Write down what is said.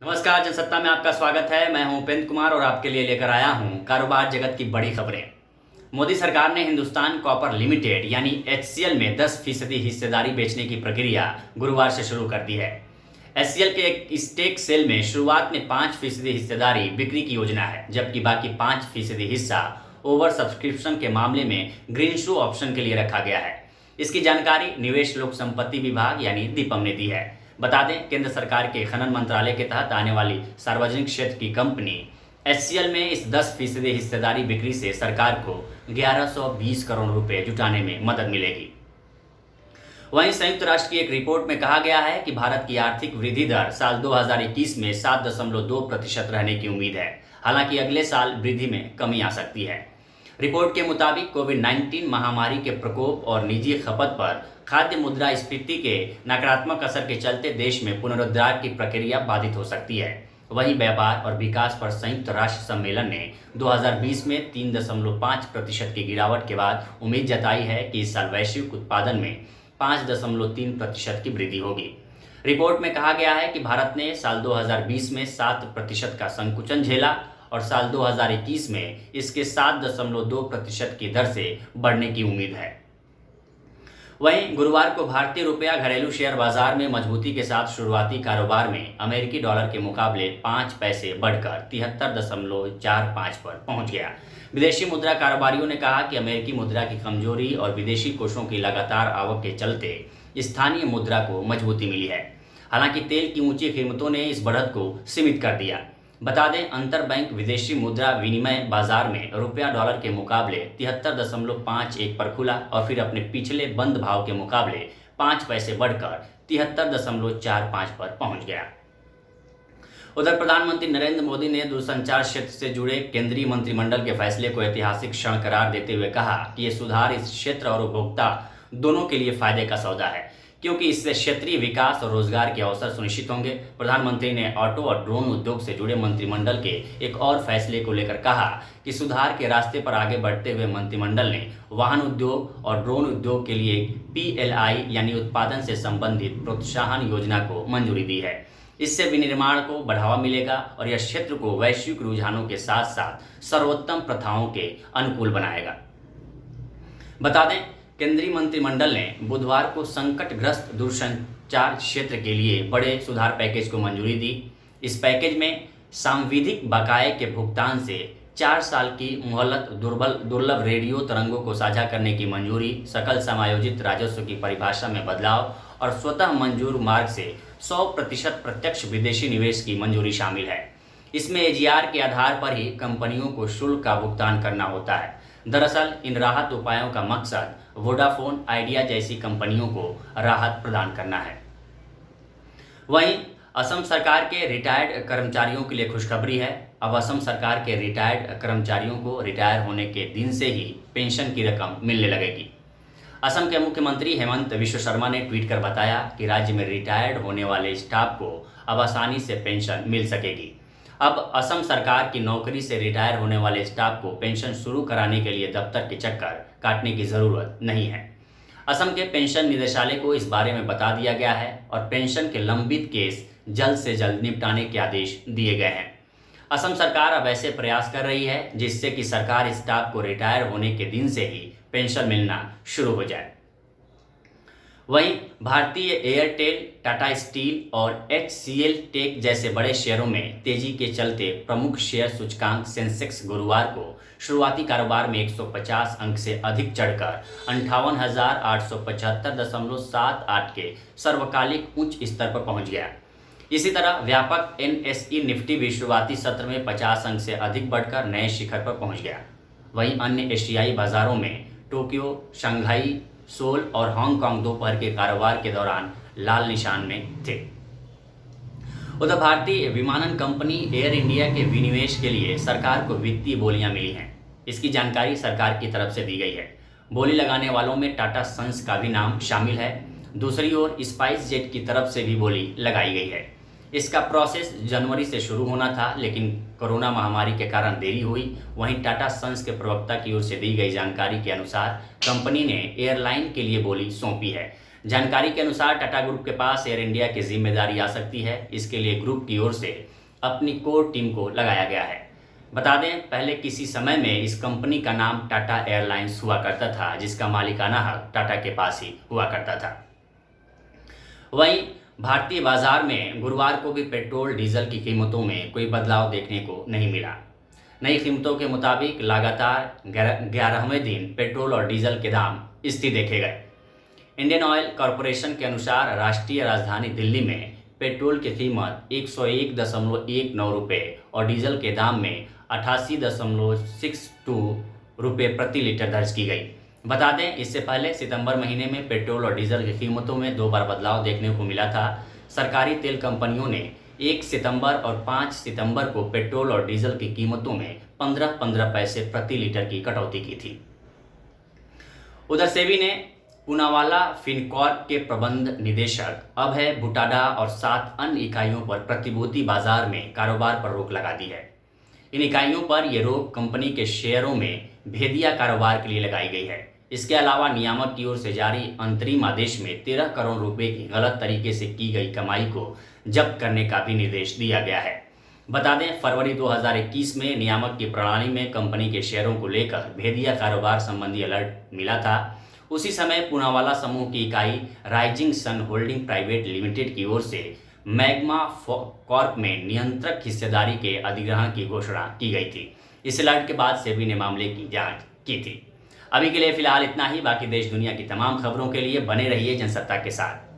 नमस्कार, जनसत्ता में आपका स्वागत है। मैं हूं उपेंद्र कुमार और आपके लिए लेकर आया हूं कारोबार जगत की बड़ी खबरें। मोदी सरकार ने हिंदुस्तान कॉपर लिमिटेड यानी एचसीएल में 10% हिस्सेदारी बेचने की प्रक्रिया गुरुवार से शुरू कर दी है। एचसीएल के एक स्टेक सेल में शुरुआत में 5% हिस्सेदारी बिक्री की योजना है, जबकि बाकी 5% हिस्सा ओवर सब्सक्रिप्शन के मामले में ग्रीन शू ऑप्शन के लिए रखा गया है। इसकी जानकारी निवेश लोक संपत्ति विभाग यानी दीपम ने दी है। बता दें, केंद्र सरकार के खनन मंत्रालय के तहत आने वाली सार्वजनिक क्षेत्र की कंपनी एचसीएल में इस 10% हिस्सेदारी बिक्री से सरकार को 1120 करोड़ रुपए जुटाने में मदद मिलेगी। वहीं संयुक्त राष्ट्र की एक रिपोर्ट में कहा गया है कि भारत की आर्थिक वृद्धि दर साल 2021 में 7.2% रहने की उम्मीद है। हालांकि अगले साल वृद्धि में कमी आ सकती है। रिपोर्ट के मुताबिक कोविड-19 महामारी के प्रकोप और निजी खपत पर खाद्य मुद्रास्फीति के नकारात्मक असर के चलते देश में पुनरुद्धार की प्रक्रिया बाधित हो सकती है। वहीं व्यापार और विकास पर संयुक्त राष्ट्र सम्मेलन ने 2020 में 3.5% की गिरावट के बाद उम्मीद जताई है कि इस साल वैश्विक उत्पादन में 5.3% की वृद्धि होगी। रिपोर्ट में कहा गया है कि भारत ने साल 2020 में 7% का संकुचन झेला और साल 2021 में इसके 7.2% की दर से बढ़ने की उम्मीद है। वहीं गुरुवार को भारतीय रुपया घरेलू शेयर बाजार में मजबूती के साथ शुरुआती कारोबार में अमेरिकी डॉलर के मुकाबले 5 पैसे बढ़कर 73.45 पर पहुंच गया। विदेशी मुद्रा कारोबारियों ने कहा कि अमेरिकी मुद्रा की कमजोरी और विदेशी कोषों की लगातार आवक के चलते स्थानीय मुद्रा को मजबूती मिली है। हालांकि तेल की ऊंची कीमतों ने इस बढ़त को सीमित कर दिया। बता दें, अंतर बैंक विदेशी मुद्रा विनिमय बाजार में रुपया डॉलर के मुकाबले 73.51 पर खुला और फिर अपने पिछले बंद भाव के मुकाबले 5 पैसे बढ़कर 73.45 पर पहुंच गया। उधर प्रधानमंत्री नरेंद्र मोदी ने दूरसंचार क्षेत्र से जुड़े केंद्रीय मंत्रिमंडल के फैसले को ऐतिहासिक क्षण करार देते हुए कहा कि ये सुधार इस क्षेत्र और उपभोक्ता दोनों के लिए फायदे का सौदा है, क्योंकि इससे क्षेत्रीय विकास और रोजगार के अवसर सुनिश्चित होंगे। प्रधानमंत्री ने ऑटो और ड्रोन उद्योग से जुड़े मंत्रिमंडल के एक और फैसले को लेकर कहा कि सुधार के रास्ते पर आगे बढ़ते हुए मंत्रिमंडल ने वाहन उद्योग और ड्रोन उद्योग के लिए पीएलआई यानी उत्पादन से संबंधित प्रोत्साहन योजना को मंजूरी दी है। इससे विनिर्माण को बढ़ावा मिलेगा और यह क्षेत्र को वैश्विक रुझानों के साथ साथ सर्वोत्तम प्रथाओं के अनुकूल बनाएगा। बता दें, केंद्रीय मंत्रिमंडल ने बुधवार को संकटग्रस्त दूरसंचार क्षेत्र के लिए बड़े सुधार पैकेज को मंजूरी दी। इस पैकेज में सांविधिक बकाये के भुगतान से 4 साल की मोहलत, दुर्लभ रेडियो तरंगों को साझा करने की मंजूरी, सकल समायोजित राजस्व की परिभाषा में बदलाव और स्वतः मंजूर मार्ग से 100% प्रत्यक्ष विदेशी निवेश की मंजूरी शामिल है। इसमें एजीआर के आधार पर ही कंपनियों को शुल्क का भुगतान करना होता है। दरअसल इन राहत उपायों का मकसद वोडाफोन आइडिया जैसी कंपनियों को राहत प्रदान करना है। वहीं असम सरकार के रिटायर्ड कर्मचारियों के लिए खुशखबरी है। अब असम सरकार के रिटायर्ड कर्मचारियों को रिटायर होने के दिन से ही पेंशन की रकम मिलने लगेगी। असम के मुख्यमंत्री हेमंत विश्व शर्मा ने ट्वीट कर बताया कि राज्य में रिटायर्ड होने वाले स्टाफ को अब आसानी से पेंशन मिल सकेगी। अब असम सरकार की नौकरी से रिटायर होने वाले स्टाफ को पेंशन शुरू कराने के लिए दफ्तर के चक्कर काटने की जरूरत नहीं है। असम के पेंशन निदेशालय को इस बारे में बता दिया गया है और पेंशन के लंबित केस जल्द से जल्द निपटाने के आदेश दिए गए हैं। असम सरकार अब ऐसे प्रयास कर रही है जिससे कि सरकार स्टाफ को रिटायर होने के दिन से ही पेंशन मिलना शुरू हो जाए। वहीं भारतीय एयरटेल, टाटा स्टील और एचसीएल टेक जैसे बड़े शेयरों में तेजी के चलते प्रमुख शेयर सूचकांक सेंसेक्स गुरुवार को शुरुआती कारोबार में 150 अंक से अधिक चढ़कर 58,875.78 के सर्वकालिक उच्च स्तर पर पहुंच गया। इसी तरह व्यापक एनएसई निफ्टी भी शुरुआती सत्र में 50 अंक से अधिक बढ़कर नए शिखर पर पहुंच गया। वहीं अन्य एशियाई बाजारों में टोक्यो, शंघाई, सोल और हांगकांग दोपहर के कारोबार के दौरान लाल निशान में थे। उधर भारतीय विमानन कंपनी एयर इंडिया के विनिवेश के लिए सरकार को वित्तीय बोलियां मिली हैं। इसकी जानकारी सरकार की तरफ से दी गई है। बोली लगाने वालों में टाटा सन्स का भी नाम शामिल है। दूसरी ओर स्पाइस जेट की तरफ से भी बोली लगाई गई है। इसका प्रोसेस जनवरी से शुरू होना था, लेकिन कोरोना महामारी के कारण देरी हुई। वहीं टाटा सन्स के प्रवक्ता की ओर से दी गई जानकारी के अनुसार कंपनी ने एयरलाइन के लिए बोली सौंपी है। जानकारी के अनुसार टाटा ग्रुप के पास एयर इंडिया की जिम्मेदारी आ सकती है। इसके लिए ग्रुप की ओर से अपनी कोर टीम को लगाया गया है। बता दें, पहले किसी समय में इस कंपनी का नाम टाटा एयरलाइंस हुआ करता था, जिसका मालिकाना हक टाटा के पास ही हुआ करता था। वहीं भारतीय बाजार में गुरुवार को भी पेट्रोल डीजल की कीमतों में कोई बदलाव देखने को नहीं मिला। नई कीमतों के मुताबिक लगातार 11वें दिन पेट्रोल और डीजल के दाम स्थिर देखे गए। इंडियन ऑयल कॉरपोरेशन के अनुसार राष्ट्रीय राजधानी दिल्ली में पेट्रोल की कीमत 101.19 रुपये और डीजल के दाम में 88.62 रुपये प्रति लीटर दर्ज की गई। बता दें, इससे पहले सितंबर महीने में पेट्रोल और डीजल की कीमतों में 2 बार बदलाव देखने को मिला था। सरकारी तेल कंपनियों ने 1 सितंबर और 5 सितंबर को पेट्रोल और डीजल की कीमतों में 15-15 पैसे प्रति लीटर की कटौती की थी। उधर सेबी ने पूनावाला फिनकॉर्प के प्रबंध निदेशक अभय बुटाडा और 7 अन्य इकाइयों पर प्रतिभूति बाजार में कारोबार पर रोक लगा दी है। इन इकाइयों पर यह रोक कंपनी के शेयरों में भेदिया कारोबार के लिए लगाई गई है। इसके अलावा नियामक की ओर से जारी अंतरिम आदेश में 13 करोड़ रुपए की गलत तरीके से की गई कमाई को जब्त करने का भी निर्देश दिया गया है। बता दें, फरवरी 2021 में नियामक की प्रणाली में कंपनी के शेयरों को लेकर भेदिया कारोबार संबंधी अलर्ट मिला था। उसी समय पूनावाला समूह की इकाई rising sun holding private limited की ओर से मैग्मा कॉर्प में नियंत्रक हिस्सेदारी के अधिग्रहण की घोषणा की गई थी। इस अलर्ट के बाद सेबी ने मामले की जांच की थी। अभी के लिए फिलहाल इतना ही। बाकी देश दुनिया की तमाम खबरों के लिए बने रहिए जनसत्ता के साथ।